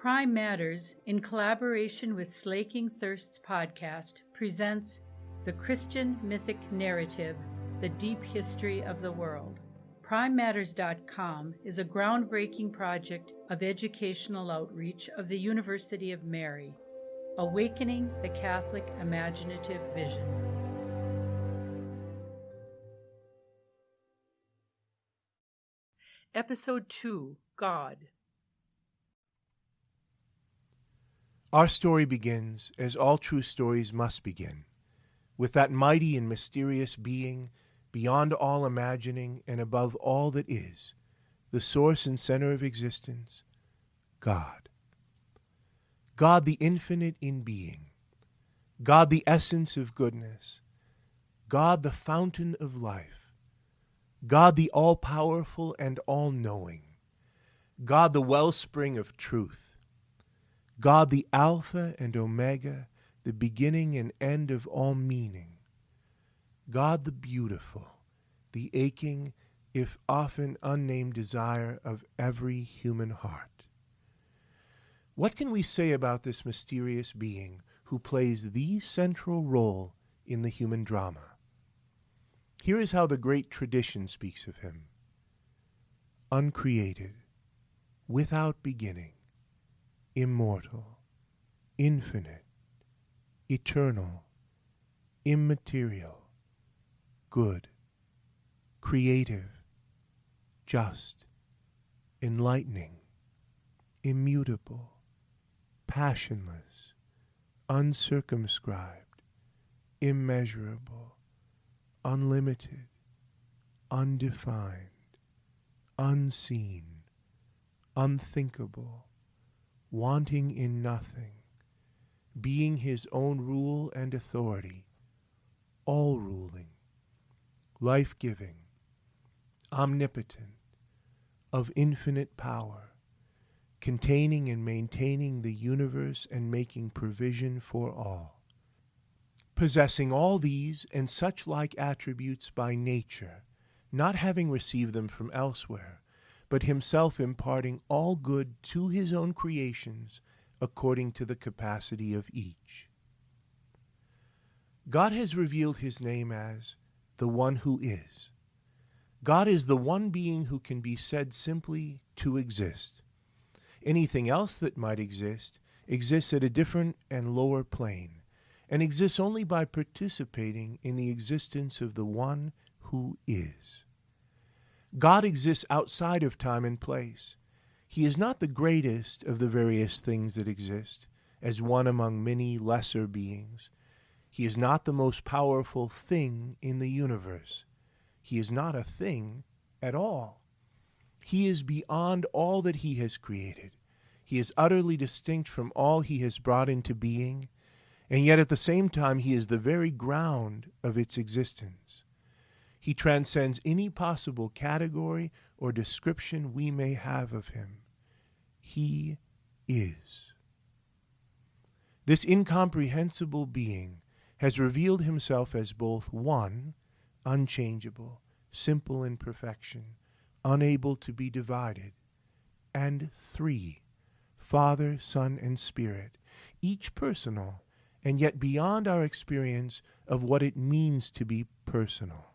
Prime Matters, in collaboration with Slaking Thirsts podcast, presents the Christian Mythic narrative, The Deep History of the World. PrimeMatters.com is a groundbreaking project of educational outreach of the University of Mary, awakening the Catholic imaginative vision. Episode 2, God. Our story begins, as all true stories must begin, with that mighty and mysterious being, beyond all imagining and above all that is, the source and center of existence, God. God the infinite in being, God the essence of goodness, God the fountain of life, God the all-powerful and all-knowing, God the wellspring of truth, God the Alpha and Omega, the beginning and end of all meaning, God the beautiful, the aching, if often unnamed desire of every human heart. What can we say about this mysterious being who plays the central role in the human drama? Here is how the great tradition speaks of him. Uncreated, without beginning, immortal, infinite, eternal, immaterial, good, creative, just, enlightening, immutable, passionless, uncircumscribed, immeasurable, unlimited, undefined, unseen, unthinkable, wanting in nothing, being his own rule and authority, all-ruling, life-giving, omnipotent, of infinite power, containing and maintaining the universe and making provision for all. Possessing all these and such like attributes by nature, not having received them from elsewhere, but himself imparting all good to his own creations according to the capacity of each. God has revealed his name as the One Who Is. God is the one being who can be said simply to exist. Anything else that might exist exists at a different and lower plane, and exists only by participating in the existence of the One Who Is. God exists outside of time and place. He is not the greatest of the various things that exist, as one among many lesser beings. He is not the most powerful thing in the universe. He is not a thing at all. He is beyond all that he has created. He is utterly distinct from all he has brought into being, and yet at the same time he is the very ground of its existence. He transcends any possible category or description we may have of him. He is. This incomprehensible being has revealed himself as both one, unchangeable, simple in perfection, unable to be divided, and three, Father, Son, and Spirit, each personal, and yet beyond our experience of what it means to be personal.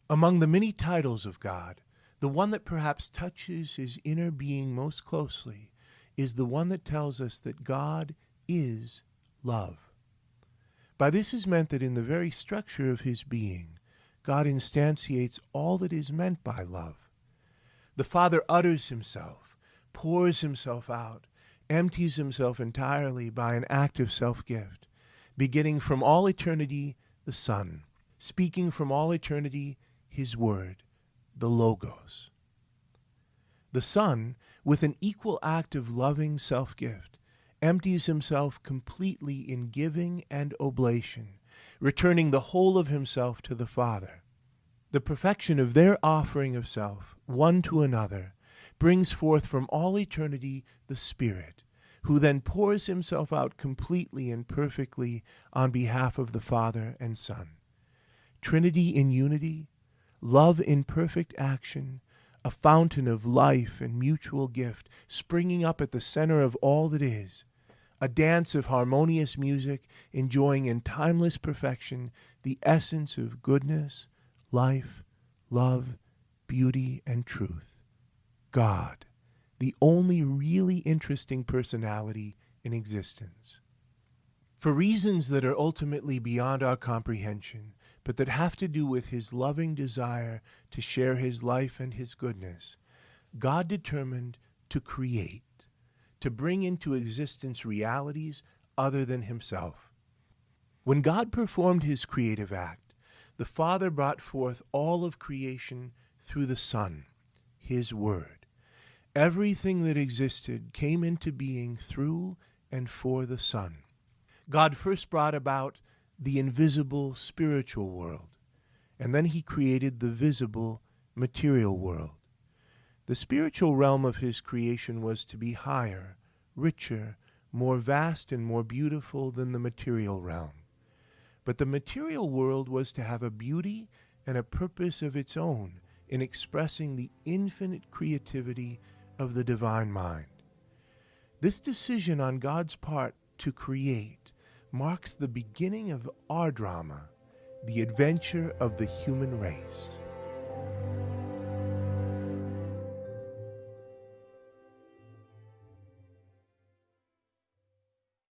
Among the many titles of God, the one that perhaps touches his inner being most closely is the one that tells us that God is love. By this is meant that in the very structure of his being, God instantiates all that is meant by love. The Father utters himself, pours himself out, empties himself entirely by an act of self-gift, beginning from all eternity the Son, speaking from all eternity his word, the Logos. The Son, with an equal act of loving self-gift, empties himself completely in giving and oblation, returning the whole of himself to the Father. The perfection of their offering of self, one to another, brings forth from all eternity the Spirit, who then pours himself out completely and perfectly on behalf of the Father and Son. Trinity in unity, love in perfect action, a fountain of life and mutual gift, springing up at the center of all that is, a dance of harmonious music, enjoying in timeless perfection the essence of goodness, life, love, beauty, and truth. God, the only really interesting personality in existence. For reasons that are ultimately beyond our comprehension, but that have to do with his loving desire to share his life and his goodness, God determined to create, to bring into existence realities other than himself. When God performed his creative act, the Father brought forth all of creation through the Son, his Word. Everything that existed came into being through and for the Son. God first brought about the invisible spiritual world, and then he created the visible material world. The spiritual realm of his creation was to be higher, richer, more vast, and more beautiful than the material realm. But the material world was to have a beauty and a purpose of its own in expressing the infinite creativity of the divine mind. This decision on God's part to create marks the beginning of our drama, the adventure of the human race.